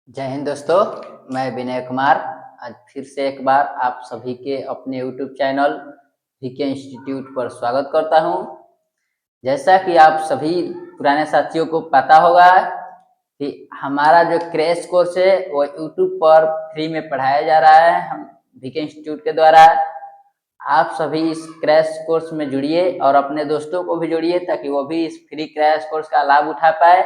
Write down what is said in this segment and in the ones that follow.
जय हिंद दोस्तों, मैं विनय कुमार आज फिर से एक बार आप सभी के अपने YouTube चैनल वीके इंस्टीट्यूट पर स्वागत करता हूं। जैसा कि आप सभी पुराने साथियों को पता होगा कि हमारा जो क्रैश कोर्स है वो YouTube पर फ्री में पढ़ाया जा रहा है हम वीके इंस्टीट्यूट के द्वारा। आप सभी इस क्रैश कोर्स में जुड़िए और अपने दोस्तों को भी जोड़िए ताकि वो भी इस फ्री क्रैश कोर्स का लाभ उठा पाए।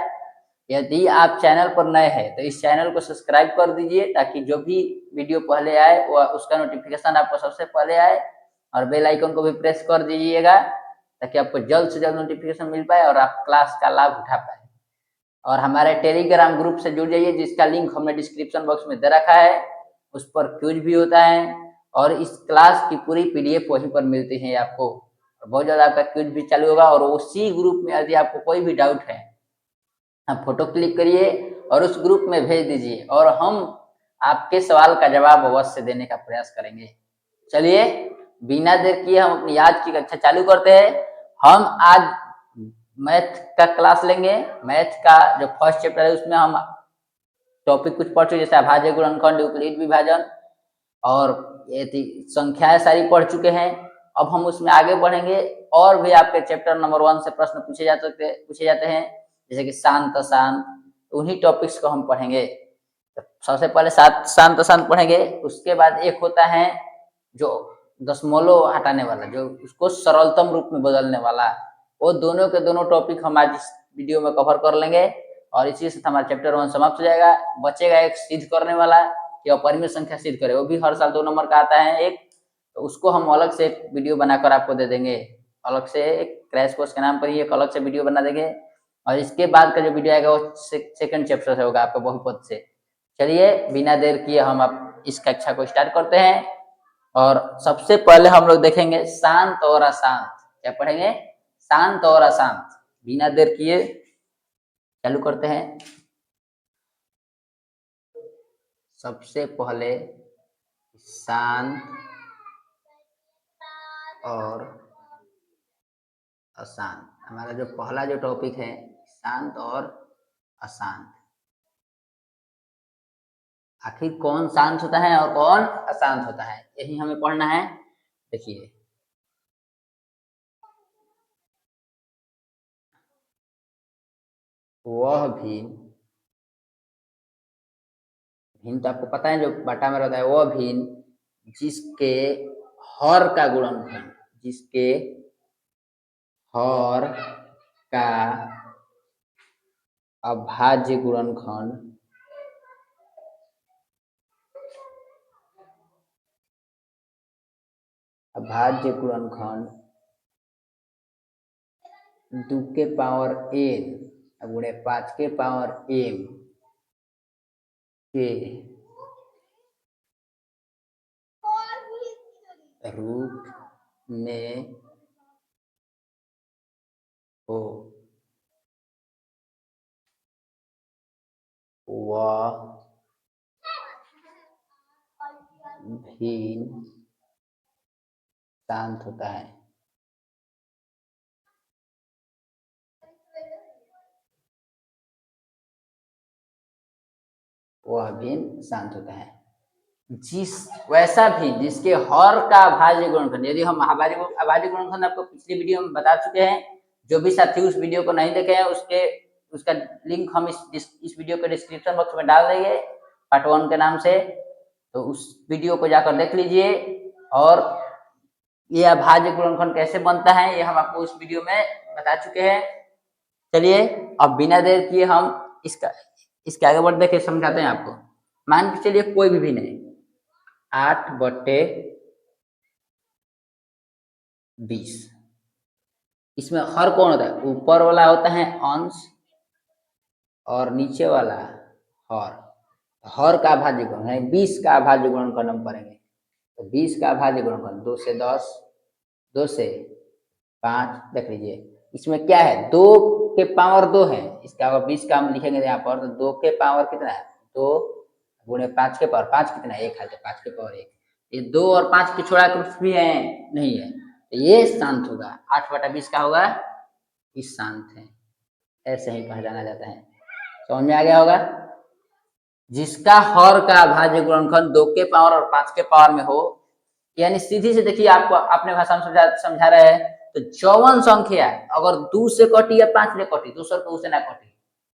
यदि आप चैनल पर नए हैं तो इस चैनल को सब्सक्राइब कर दीजिए ताकि जो भी वीडियो पहले आए वो उसका नोटिफिकेशन आपको सबसे पहले आए और बेल आइकन को भी प्रेस कर दीजिएगा ताकि आपको जल्द से जल्द नोटिफिकेशन मिल पाए और आप क्लास का लाभ उठा पाए। और हमारे टेलीग्राम ग्रुप से जुड़ जाइए जिसका लिंक हमने डिस्क्रिप्शन बॉक्स में दे रखा है। उस पर क्विज भी होता है और इस क्लास की पूरी PDF वहीं पर मिलती है आपको। बहुत ज़्यादा आपका क्विज भी चालू होगा और उसी ग्रुप में यदि आपको कोई भी डाउट है आप फोटो क्लिक करिए और उस ग्रुप में भेज दीजिए और हम आपके सवाल का जवाब अवश्य देने का प्रयास करेंगे। चलिए बिना देर किए हम अपनी आज की कक्षा चालू करते हैं। हम आज मैथ का क्लास लेंगे। मैथ का जो फर्स्ट चैप्टर है उसमें हम टॉपिक कुछ पढ़ चुके जैसे अभाज्य गुणनखंड, यूक्लिड विभाजन और ये थी संख्याएं सारी पढ़ चुके हैं। अब हम उसमें आगे बढ़ेंगे और भी आपके चैप्टर नंबर 1 से प्रश्न पूछे जाते हैं जैसे कि शांत अशांत, उन्हीं टॉपिक्स को हम पढ़ेंगे। तो सबसे पहले शांत अशांत पढ़ेंगे, उसके बाद एक होता है जो दशमलव हटाने वाला, जो उसको सरलतम रूप में बदलने वाला। वो दोनों के दोनों टॉपिक हम आज इस वीडियो में कवर कर लेंगे और इसी से हमारा चैप्टर 1 समाप्त हो जाएगा। बचेगा एक सिद्ध करने वाला कि अपरिमेय संख्या सिद्ध करे, वो भी हर साल 2 नंबर का आता है एक, तो उसको हम अलग से एक वीडियो बनाकर आपको दे देंगे। अलग से एक क्रैश कोर्स के नाम पर ही एक अलग से वीडियो बना देंगे और इसके बाद का जो वीडियो आएगा वो सेकंड चैप्टर से होगा आपका बहुपद से। चलिए बिना देर किए हम अब इस कक्षा को स्टार्ट करते हैं और सबसे पहले हम लोग देखेंगे शांत और अशांत। क्या पढ़ेंगे? शांत और अशांत। बिना देर किए चालू करते हैं। सबसे पहले शांत और अशांत, हमारा जो पहला जो टॉपिक है शांत और अशांत। आखिर कौन शांत होता है और कौन अशांत होता है, यही हमें पढ़ना है। देखिए वह भिन्न, भिन्न तो आपको पता है जो बटा में रहता है, वह भिन्न जिसके हर का गुणनखंड, जिसके हर का अभाज्य गुणनखंड अभाज्य गुणनखंड 2 के पावर n गुणे 5 के पावर m के रूप में हो, वह भिन्न शांत होता है। वह भिन्न शांत होता है जिस वैसा भी जिसके हर का अभाज्य गुणनखंड, यदि हम अभाज्य गुणनखंड आपको पिछली वीडियो में बता चुके हैं। जो भी साथी उस वीडियो को नहीं देखे हैं उसका लिंक हम इस वीडियो के डिस्क्रिप्शन बॉक्स में डाल देंगे पार्ट 1 के नाम से, तो उस वीडियो को जाकर देख लीजिए। और ये अभाज्य गुणनखंड कैसे बनता है ये हम आपको उस वीडियो में बता चुके हैं। चलिए अब बिना देर किए हम इसके आगे बढ़ के समझाते हैं आपको। मान के चलिए कोई भी भिन्न है 8/20, इसमें हर कौन होता है? ऊपर वाला होता है अंश और नीचे वाला हर का अभाज्य गुणन है 20 का अभाज्य गुणनखंड हम करेंगे। तो 20 का अभाज्य गुणनखंड 2 से 10, 2 से 5, देख लीजिए इसमें क्या है 2 के पावर 2 है। इसका अगर 20 का हम लिखेंगे यहाँ पर तो 2 के पावर कितना है 2 गुणे 5 के पावर 5 कितना है 1 है, तो 5 के पावर 1। ये 2 और 5 की छोड़ा कुछ भी है नहीं है, तो ये शांत होगा। 8/20 का होगा, इस शांत है, ऐसे ही पहचाना जाता है। समझ में आ गया होगा। जिसका हर का अभाज्य गुणनखंड 2 के पावर और 5 के पावर में हो, यानी सीधी से देखिए आपको अपने भाषा में समझा रहे हैं, तो चौवन संख्या अगर 2 से कटी या 5 से कटी, दूसर को उसे ना कटी,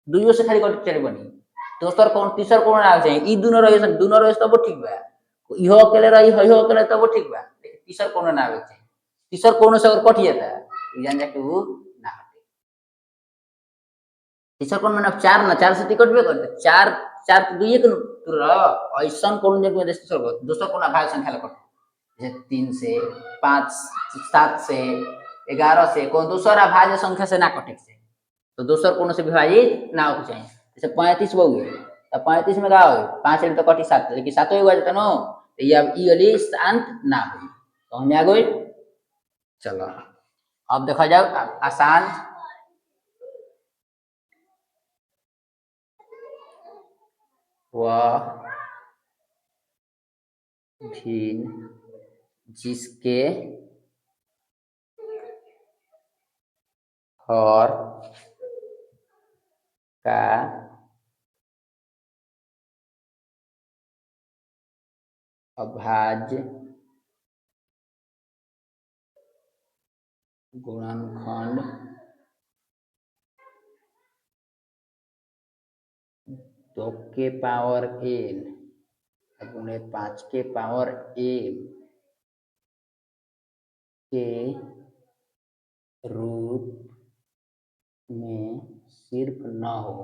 दुइयो से खाली कटी चले बनी, दोसर कौन तीसर कौन आ जाए, ई दोनों रहे तब ठीक बा, इहो अकेले रही इहो अकेले तब ठीक बा, लेकिन तीसर कौन ना आवे चाहिए, तीसर कौन से अगर कट जाता है जान जाके वो ना हटे। तीसर कौन मैंने 4 ना 4 से टिकट भी करते 4 4 तो दुइये के ऐसा कौन जग में दूसरा कौन भाग संख्या लकट, जैसे 3 से 5 7 से 11 से कौन दूसरा भाज्य संख्या से ना कटे से, तो दूसर कौन से विभाजित ना हो चाहिए, जैसे 35 हो गए तो 35 में क्या हो 5 तो कटी 7, लेकिन 7 ही हुआ जाता नो, तो ये अब ई वाली शांत ना हुई, तो हमें आ गई। चलो अब देखा जाओ आसान, वह भिन्न जिसके हर का अभाज्य गुणनखंड 2 के पावर n गुणे 5 के पावर m के रूप में सिर्फ न हो,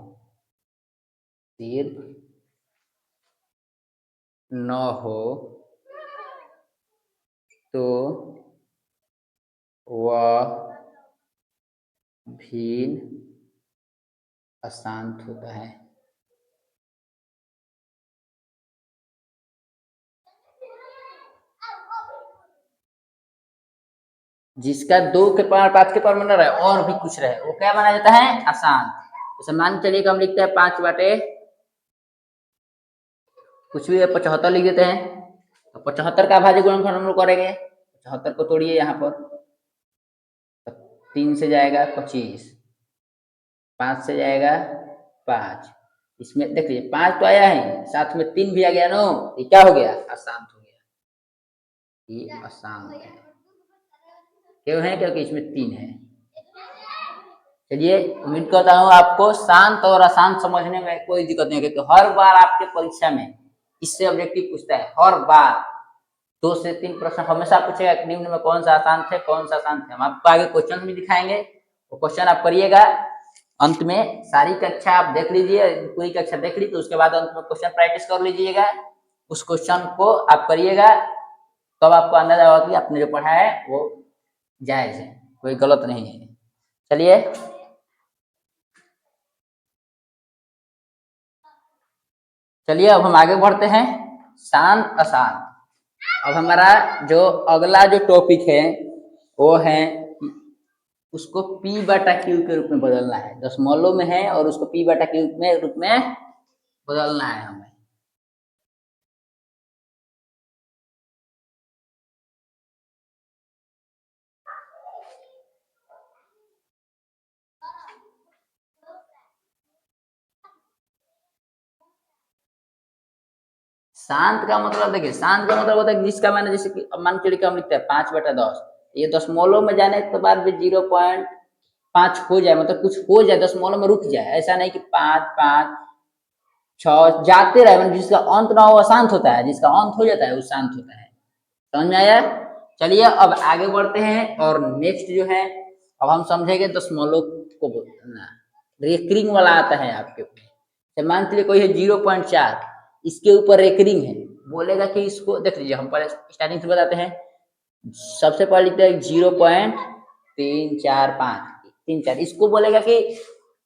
सिर्फ न हो तो वह भिन्न अशांत होता है। जिसका 2 के पावर 5 के पावर में न रहे और भी कुछ रहे वो क्या माना जाता है अशांत। जैसे मान चलिए हम लिखते हैं 5 बटे कुछ भी 75 लिख देते हैं, तो 75 का अभाज्य गुणनखंड हम लोग करेंगे, 75 को तोड़िए यहाँ पर, 3 से जाएगा 25, 5 से जाएगा 5, इसमें देख लीजिए 5 तो आया है साथ में 3 भी आ गया नो, ये क्या हो गया अशांत हो गया, ये अशांत है, क्यों है क्योंकि इसमें 3 है। चलिए उम्मीद करता हूँ आपको शांत और अशांत समझने में कोई दिक्कत नहीं है, क्योंकि हर बार आपके परीक्षा में इससे ऑब्जेक्टिव पूछता है, हर बार 2 से 3 प्रश्न हमेशा पूछेगा निम्न में कौन सा आसान है कौन सा आसान है। हम आपको आगे क्वेश्चन भी दिखाएंगे, वो क्वेश्चन आप करिएगा, अंत में सारी कक्षा आप देख लीजिए, पूरी कक्षा देख ली तो उसके बाद अंत में क्वेश्चन प्रैक्टिस कर लीजिएगा, उस क्वेश्चन को आप करिएगा, तब तो आपको अंदाजा होगा कि आपने जो पढ़ा है वो जायज है, कोई गलत नहीं है। चलिए चलिए अब हम आगे बढ़ते हैं, शांत अशांत। अब हमारा जो अगला जो टॉपिक है वो है उसको P बटा Q के रूप में बदलना है, दशमलव में है और उसको P बटा Q में रूप में बदलना है हमें। शांत का मतलब देखिए, शांत का मतलब होता है जिसका मैंने जैसे कि मान के हम लिखते हैं 5/10, ये दशमलव में जाने के बाद भी 0.5 हो जाए, मतलब कुछ हो जाए दशमलव में रुक जाए, ऐसा नहीं कि 5 5 6 जाते रहे, मतलब जिसका अंत ना हो अशांत होता है, जिसका अंत हो जाता है वो शांत होता है। समझ में आया। चलिए अब आगे बढ़ते हैं और नेक्स्ट जो है अब हम समझेंगे दशमलव को बोलना, रेकरिंग वाला आता है आपके ऊपर, मान लीजिए कोई है 0.4, इसके ऊपर रेकरिंग है, बोलेगा कि इसको देख लीजिए, हम पहले स्टार्टिंग से बताते हैं, सबसे पहले लिखते हैं 0.345, इसको बोलेगा कि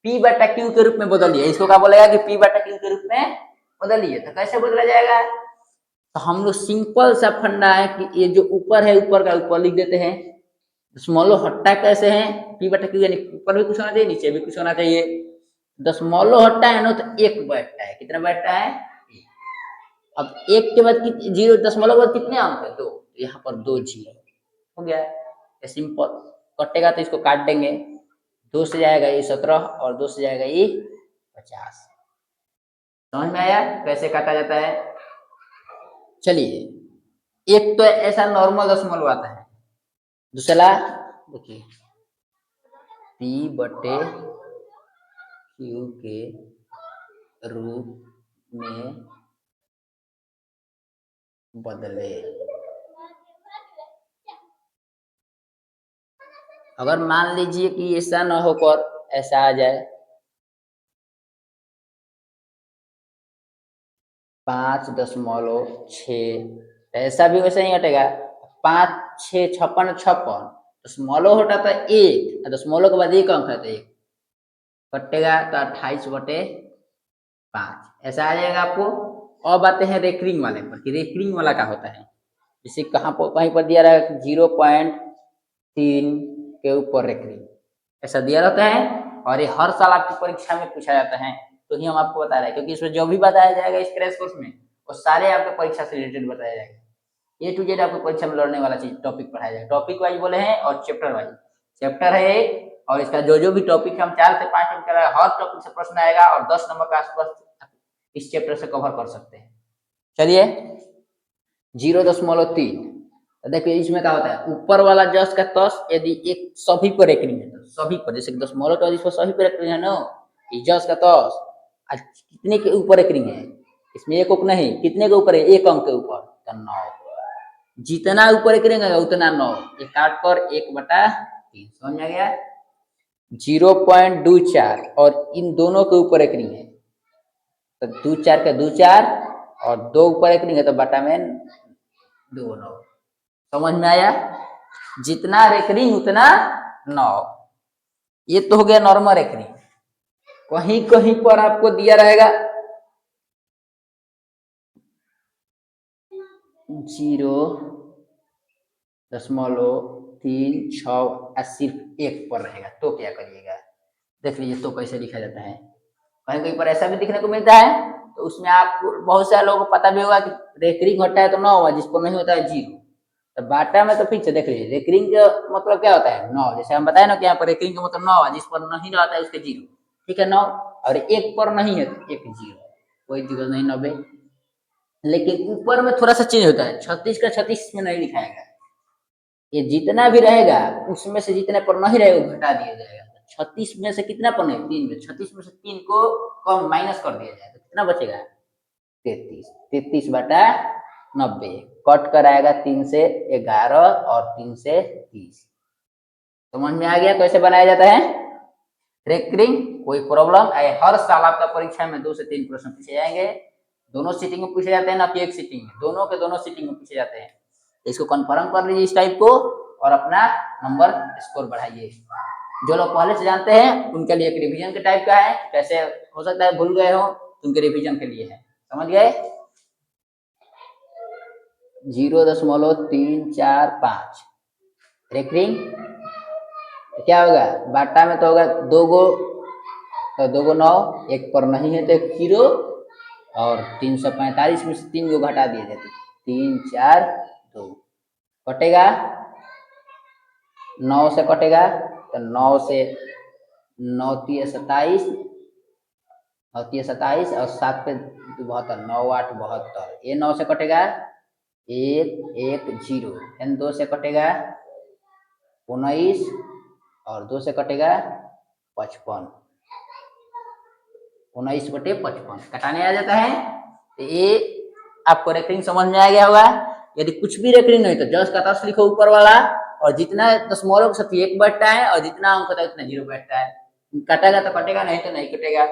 P बटा Q के रूप में बदलिए, इसको क्या बोलेगा कि P बटा Q के रूप में बदलिए, तो कैसे बदला जाएगा, तो हम लोग सिंपल सा फंडा है कि ये जो ऊपर है ऊपर का ऊपर लिख देते हैं, दशमलव हट्टा कैसे है P बटा Q, यानी ऊपर भी कुछ होना चाहिए नीचे भी कुछ होना चाहिए, दशमलव हट्टा है ना तो 1 बैठता है, कितना बैठता है 1। अब 1 के बाद 0 दशमलव बाद कितने अंक है 2, यहाँ पर 2 0 हो गया, ये सिंपल कटेगा तो इसको काट देंगे, 2 से जाएगा ये 17 और 2 से जाएगा ये 50, समझ में आया कैसे काटा जाता है? चलिए, एक तो ऐसा नॉर्मल दशमलव आता है, दूसरा देखिए P बटे Q के रूप में बदले। अगर मान लीजिए कि ऐसा ना होकर ऐसा आ जाए 5.6, ऐसा भी वैसे ही हटेगा 5, 6, 56, 56 दशमलव हटा तो 1, दशमलव के बाद 1 अंक है तो 1 कटेगा तो 28/5 ऐसा आ जाएगा आपको। अब आते हैं रेकरिंग वाले पर कि रेकरिंग वाला क्या होता है। जैसे कहाँ पर कहीं पर दिया रहा है 0.3 के ऊपर रेकरिंग ऐसा दिया रहता है और ये हर साल आपकी परीक्षा में पूछा जाता है। तो ही हम आपको बता रहे हैं क्योंकि इसमें जो भी बताया जाएगा इस क्रैश कोर्स में वो सारे आपके परीक्षा से रिलेटेड बताया जाएगा। A to Z आपको परीक्षा में लड़ने वाला चीज टॉपिक पढ़ाया जाएगा। टॉपिक वाइज बोले हैं और चैप्टर वाइज। चैप्टर है एक और इसका जो भी टॉपिक हम 4 से 5 टॉपिक करा हर टॉपिक से प्रश्न आएगा और 10 नंबर का आसपास इस चैप्टर से कवर कर सकते हैं। चलिए 0.3 तो देखिए इसमें क्या होता है ऊपर वाला जस का तस यदि एक सभी पर रेकरिंग है तो सभी पर जैसे दशमलव का इसमें सभी पर रेकरिंग है ना जस का तस आज कितने के ऊपर रेकरिंग है इसमें एक अंक नहीं कितने के ऊपर है 1 अंक के ऊपर तो 9 जितना ऊपर रेकरिंग है उतना 9 ये काट कर 1/3 समझ में आ गया। 0.24 और इन दोनों के ऊपर रेकरिंग है तो 2 4 का 2 4 और 2 ऊपर रेकरिंग है तो बटा में 2 9 समझ में आया। जितना रेकरिंग उतना 9 ये तो हो गया नॉर्मल रेकरिंग। कहीं कहीं पर आपको दिया रहेगा 0.36 सिर्फ 1 पर रहेगा तो क्या करिएगा देख लीजिए तो कैसे लिखा जाता है। कहीं कहीं पर ऐसा भी दिखने को मिलता है तो उसमें आप बहुत सारे लोगों को पता भी होगा कि रेकरिंग होता है तो 9 हुआ जिस पर नहीं होता है 0 तो बाटा में तो फिक्स है। देख लीजिए रेकरिंग का मतलब क्या होता है 9 जैसे हम बताए ना कि यहाँ पर रेकरिंग का मतलब 9 है जिस पर नहीं रहता है उसके 0 ठीक है 9 और 1 पर नहीं है तो 1 0 कोई दिक्कत नहीं 90। लेकिन ऊपर में थोड़ा सा चेंज होता है 36 का 36 में नहीं लिखाएगा ये जितना भी रहेगा उसमें से जितने पर नहीं रहेगा घटा दिया जाएगा। 36 में से कितना पर नहीं 3 में 36 में से 3 को कम माइनस कर दिया जाए तो कितना बचेगा 33/90 कट कर आएगा 3 से 11 और 3 से 30। समझ में आ गया कैसे बनाया जाता है रेकरिंग। कोई प्रॉब्लम हर साल आपका परीक्षा में 2 से 3 प्रश्न पूछे जाएंगे। दोनों सीटिंग में पूछे जाते हैं ना कि एक सीटिंग में दोनों के दोनों सीटिंग में पूछे जाते हैं। इसको कंफर्म कर लीजिए इस टाइप को और अपना नंबर स्कोर बढ़ाइए। जो लोग पहले से जानते हैं उनके लिए एक रिवीजन के टाइप का है कैसे हो सकता है भूल गए हो तो उनके रिवीजन के लिए है समझ गए। 0.345 रेकरिंग क्या होगा बाटा में तो होगा 2 गो तो 2 गो 9 1 पर नहीं है तो 1 0 और 345 में से 3 गो घटा दिए जाते 3 4 2 कटेगा 9 से कटेगा तो 9 से 9 3 27 9 3 27 और 7 पे 72 9 8 72 ये 9 से कटेगा 1 1 0 एन 2 से कटेगा 19 और 2 से कटेगा 55 19/55 कटाने आ जाता है। तो ये आपको रेकरिंग समझ में आ गया होगा। यदि कुछ भी रेकरिंग नहीं तो जस्ट का तस लिखो ऊपर वाला और जितना दशमलव के साथ 1 बैठता है और जितना अंक होता है उतना 0 बैठता है। कटेगा तो कटेगा नहीं तो नहीं कटेगा।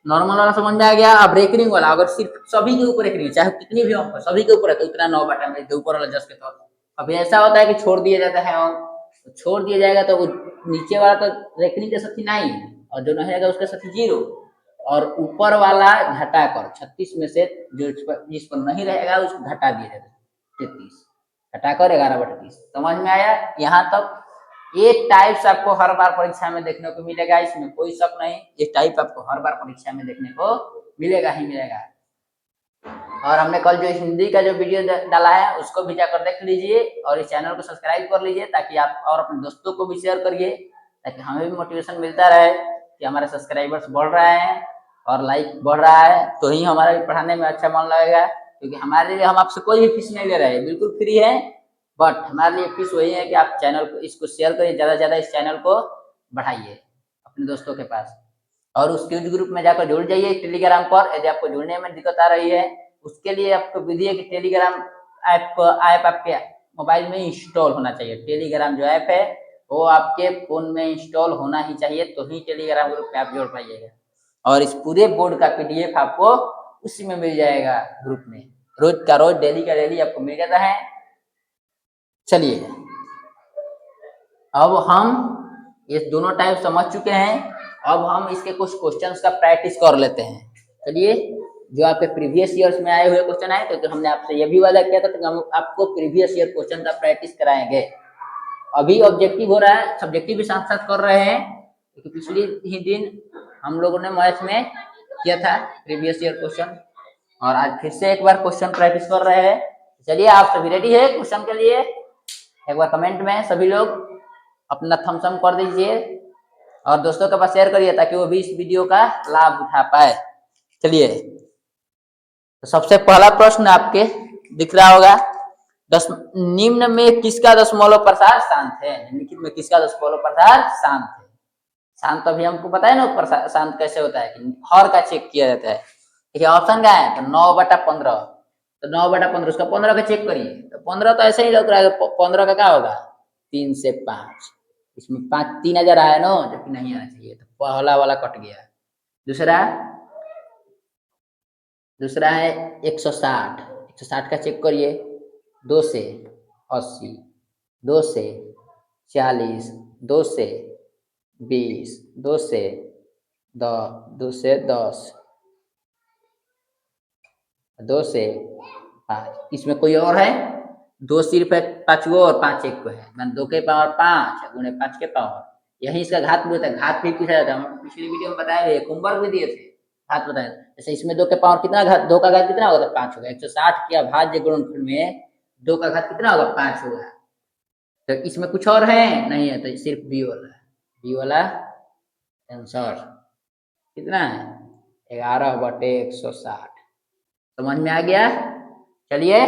नॉर्मल वाला समझ में आ गया। अब रेकरिंग वाला अगर सिर्फ सभी के ऊपर रेकरिंग चाहे कितनी भी अंक सभी के ऊपर है तो उतना 9 बटा में ऊपर वाला जस्ट के तौर। अब ऐसा होता है कि छोड़ दिया जाता है अंक तो छोड़ दिया जाएगा तो वो नीचे वाला तो रेकरिंग के साथ 9 और जो नहीं रहेगा उसके साथ 0 और ऊपर वाला घटाकर 36 में से जो जिस पर नहीं रहेगा उसको घटा दिया जाता है 33 घटाकर 11/30। समझ में आया यहाँ तक। ये टाइप्स आपको हर बार परीक्षा में देखने को मिलेगा इसमें कोई शक नहीं। ये टाइप आपको हर बार परीक्षा में देखने को मिलेगा ही मिलेगा। और हमने कल जो हिंदी का जो वीडियो डाला है उसको भी जाकर देख लीजिए और इस चैनल को सब्सक्राइब कर लीजिए ताकि आप और अपने दोस्तों को भी शेयर करिए ताकि हमें भी मोटिवेशन मिलता रहे कि हमारे सब्सक्राइबर्स बढ़ रहे हैं और लाइक बढ़ रहा है तो ही हमारा भी पढ़ाने में अच्छा मन लगेगा, क्योंकि हमारे लिए हम आपसे कोई भी फीस नहीं ले रहे हैं, बिल्कुल फ्री है। बट हमारे लिए फीस वही है कि आप चैनल को इसको शेयर करिए, ज़्यादा से ज़्यादा इस चैनल को बढ़ाइए अपने दोस्तों के पास। और उस क्यूज ग्रुप में जाकर जुड़ जाइए टेलीग्राम पर। यदि आपको जुड़ने में दिक्कत आ रही है, उसके लिए आपको विधि है कि टेलीग्राम ऐप आपके मोबाइल में इंस्टॉल होना चाहिए। टेलीग्राम जो ऐप है वो आपके फोन में इंस्टॉल होना ही चाहिए, तो ही टेलीग्राम ग्रुप में आप जुड़ पाइएगा। और इस पूरे बोर्ड का पीडीएफ आपको उसी में मिल जाएगा ग्रुप में, रोज का रोज, डेली का डेली आपको मिल जाता है। चलिए अब हम ये दोनों टाइप समझ चुके हैं, अब हम इसके कुछ क्वेश्चंस का प्रैक्टिस कर लेते हैं। चलिए, जो आपके प्रीवियस ईयर्स में आए हुए क्वेश्चन आए, क्योंकि हमने आपसे ये भी वादा किया था कि हम आपको प्रीवियस ईयर क्वेश्चन का प्रैक्टिस कराएंगे। अभी ऑब्जेक्टिव हो रहा है, सब्जेक्टिव भी साथ साथ कर रहे हैं, क्योंकि पिछले ही दिन हम लोगों ने मैथ में किया था प्रीवियस ईयर क्वेश्चन, और आज फिर से एक बार क्वेश्चन प्रैक्टिस कर रहे हैं। चलिए, आप सभी रेडी है क्वेश्चन के लिए? एक बार कमेंट में सभी लोग अपना थम्स अप कर दीजिए और दोस्तों के पास शेयर करिए, ताकि वो भी इस वीडियो का लाभ उठा पाए। चलिए, तो सबसे पहला प्रश्न आपके दिख रहा होगा, निम्न में किसका दशमलव प्रसार शांत है? निम्नलिखित में किसका दशमलव प्रसार शांत है? शांत अभी हमको पता है ना शांत कैसे होता है, कि हर का चेक किया जाता है। देखिए ऑप्शन क्या है, तो 9/15, तो 9/15 उसका 15 का चेक करिए, तो 15 तो ऐसे ही लग रहा है, 15 का क्या होगा 3 से 5, इसमें 5 3 हजार आया ना, जबकि नहीं आना चाहिए, तो पहला वाला कट गया। दूसरा दूसरा है 160, 160 का चेक करिए, 2 से 80, 2 से 40, 2 से 20, 2 से 10, 2 से 5, इसमें कोई और है? 2 सिर्फ है, 5 वो और 5 एक को है, मान 2 के पावर 5 गुणे 5 के पावर, यही इसका घात भी होता है। घात भी पूछा जाता है, हम पिछली वीडियो में बताए थे, होमवर्क भी दिए थे, घात बताए। जैसे इसमें 2 के पावर कितना, घात 2 का घात कितना होगा, तो 5 होगा। 160 के अभाज्य गुणनफल में 2 का घात कितना होगा, 5 होगा। तो इसमें कुछ और है नहीं है, तो सिर्फ बी वाला, बी वाला आंसर कितना है 11/160। समझ में आ गया? चलिए,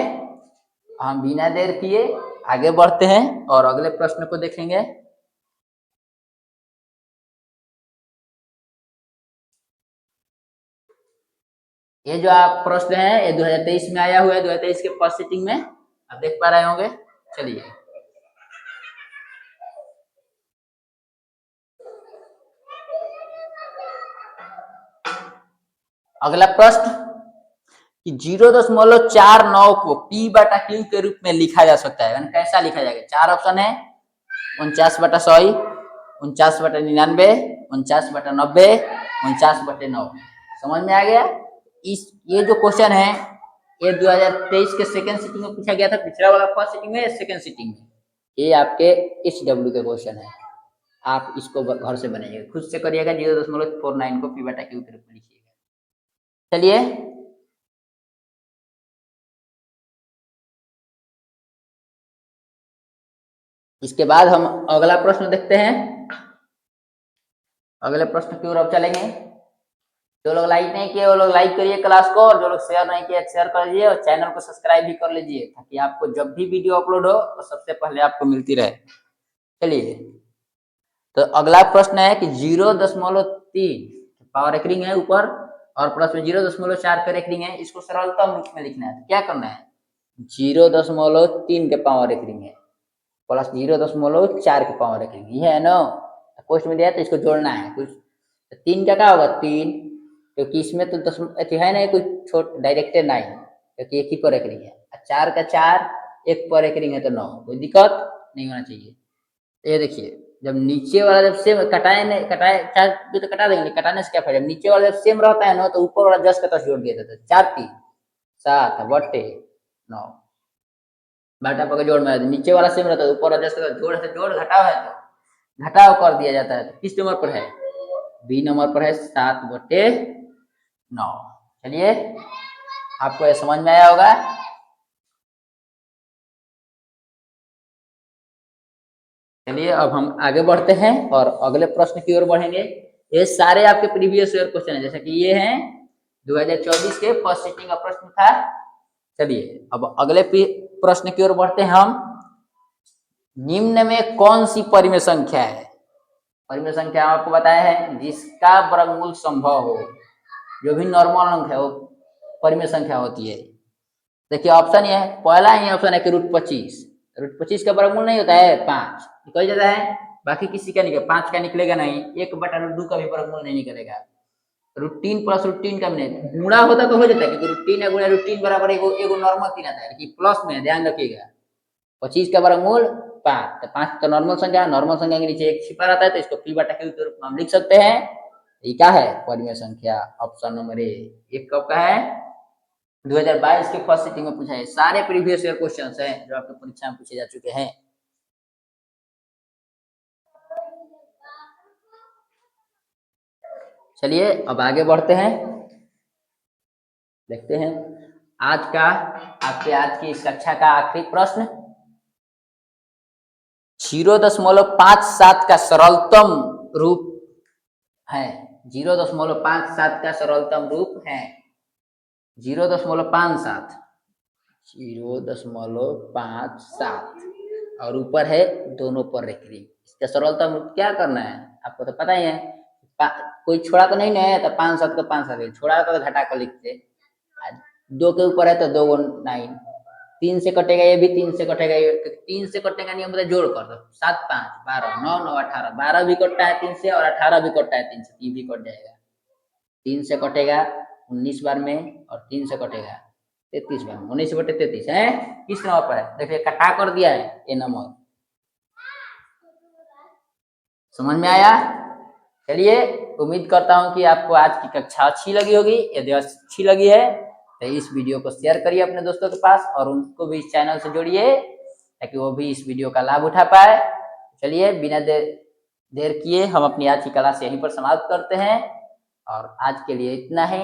हम बिना देर किए आगे बढ़ते हैं और अगले प्रश्न को देखेंगे। ये जो आप प्रश्न है, ये 2023 में आया हुआ है, 2023 के फर्स्ट सिटिंग में आप देख पा रहे होंगे। चलिए, अगला प्रश्न कि 0.49 को P/Q के रूप में लिखा जा सकता है, कैसा लिखा जाएगा? 4 ऑप्शन है, 49/100, 49/99, 49/90, 49/9। समझ में आ गया? ये जो क्वेश्चन है, ये 2023 के सेकंड सिटिंग में पूछा गया था, पिछला वाला फर्स्ट सिटिंग में, सेकंड सिटिंग में। ये आपके HW के क्वेश्चन है, आप इसको घर से बनाइएगा, खुद से करिएगा। 0.49 को P/Q के रूप में लिखिएगा। चलिए, इसके बाद हम अगला प्रश्न देखते हैं। अगले प्रश्न की ओर अब चलेंगे। जो लोग लाइक नहीं किए वो लोग लाइक करिए क्लास को, और जो लोग शेयर नहीं किए शेयर कर लीजिए, और चैनल को सब्सक्राइब भी कर लीजिए, ताकि आपको जब भी वीडियो अपलोड हो तो सबसे पहले आपको मिलती रहे। चलिए, तो अगला प्रश्न है कि 0.3 पावर एक रिंग है ऊपर, और प्लस में 0.4 का एक रिंग है, इसको सरलतम रूप में लिखना है। तो क्या करना है, 0.3 के पावर एक रिंग है, प्लस 0.4 के पावर एक रिंग, ये है ना, क्वेश्चन में दिया है, तो इसको जोड़ना है कुछ। तो 3 का क्या होगा 3, क्योंकि इसमें तो है नहीं कोई छोट डायरेक्टेड नहीं, क्योंकि एक ही पर एक रिंग है। 4 का 4 एक पर एक रिंग है, तो 9, कोई दिक्कत नहीं होना चाहिए। ये देखिए, जब नीचे वाला जब सेम कटाए नहीं कटाए, 4 भी तो कटा देंगे, कटाने से क्या फायदा, नीचे वाला जब सेम रहता है ना, तो ऊपर वाला 10 का 10 जोड़ दिया जाता है। 4 3 7/9, बाटा पर जोड़ में नीचे वाला सेम रहता है, ऊपर वाला 10 का जोड़ है, तो जोड़, घटाव है तो घटाव कर दिया जाता है। तो किस नंबर पर है, बी नंबर पर है, 7/9। चलिए, आपको ये समझ में आया होगा। चलिए, अब हम आगे बढ़ते हैं और अगले प्रश्न की ओर बढ़ेंगे। ये सारे आपके प्रीवियस ईयर क्वेश्चन है, जैसे कि ये हैं 2024 के फर्स्ट सिटिंग का प्रश्न था। चलिए अब अगले प्रश्न की ओर बढ़ते हैं हम। निम्न में कौन सी परिमेय संख्या है? परिमेय संख्या आपको बताया है जिसका वर्गमूल संभव हो। जो भी नॉर्मल अंक है वो परिमेय संख्या होती है। देखिए ऑप्शन ये है, पहला ही ऑप्शन है कि √25। √25 का वर्गमूल नहीं होता है 5, निकल जाता है, बाकी किसी का निकल 5 का निकलेगा नहीं, 1/√2 का भी वर्गमूल नहीं निकलेगा। √3 प्लस √3 का नहीं गुणा होता तो हो जाता है, क्योंकि √3 गुणा √3 बराबर एगो नॉर्मल 3 आता है, लेकिन प्लस में ध्यान रखिएगा 25 का वर्गमूल 5, तो 5 तो नॉर्मल संख्या के नीचे एक छिपा रहता है, तो इसको p बटा q के रूप में हम लिख सकते हैं। ये क्या है? परिमेय संख्या, ऑप्शन नंबर ए। एक कब का है? 2022 के फर्स्ट सिटिंग में पूछा है। सारे प्रीवियस ईयर क्वेश्चंस हैं जो आपके परीक्षा में पूछे जा चुके हैं। चलिए अब आगे बढ़ते हैं, देखते हैं आज का आपके आज की इस कक्षा का आखिरी प्रश्न। 0.57 का सरलतम रूप है। 0.57 का सरलतम रूप है। 0.57 और ऊपर है दोनों पर रेख। इसका सरलतम रूप क्या करना है आपको तो पता ही है। कोई छोड़ा तो नहीं है, तो 5/7 का 5/7 छोड़ा तो घटा कर लिखते। 2 के ऊपर है तो 2 9, 3 से कटेगा ये भी, 3 से कटेगा ये, 3 से कटने का नियम मतलब जोड़ कर दो। 7 5 12 9 9 18, 12 भी कटता है 3 से और 18 भी कटता है 3 से, 3 भी कट जाएगा। 3 से कटेगा 19 बार में और 3 से कटेगा 33 बार में। 19/33 है किस नंबर पर है? देखिए कटा कर दिया है ये नंबर। समझ में आया? चलिए उम्मीद करता हूं कि आपको आज की कक्षा अच्छी लगी होगी। यदि अच्छी लगी है तो इस वीडियो को शेयर करिए अपने दोस्तों के पास और उनको भी इस चैनल से जोड़िए ताकि वो भी इस वीडियो का लाभ उठा पाए। चलिए बिना देर किए हम अपनी आज की क्लास यहीं पर समाप्त करते हैं और आज के लिए इतना ही।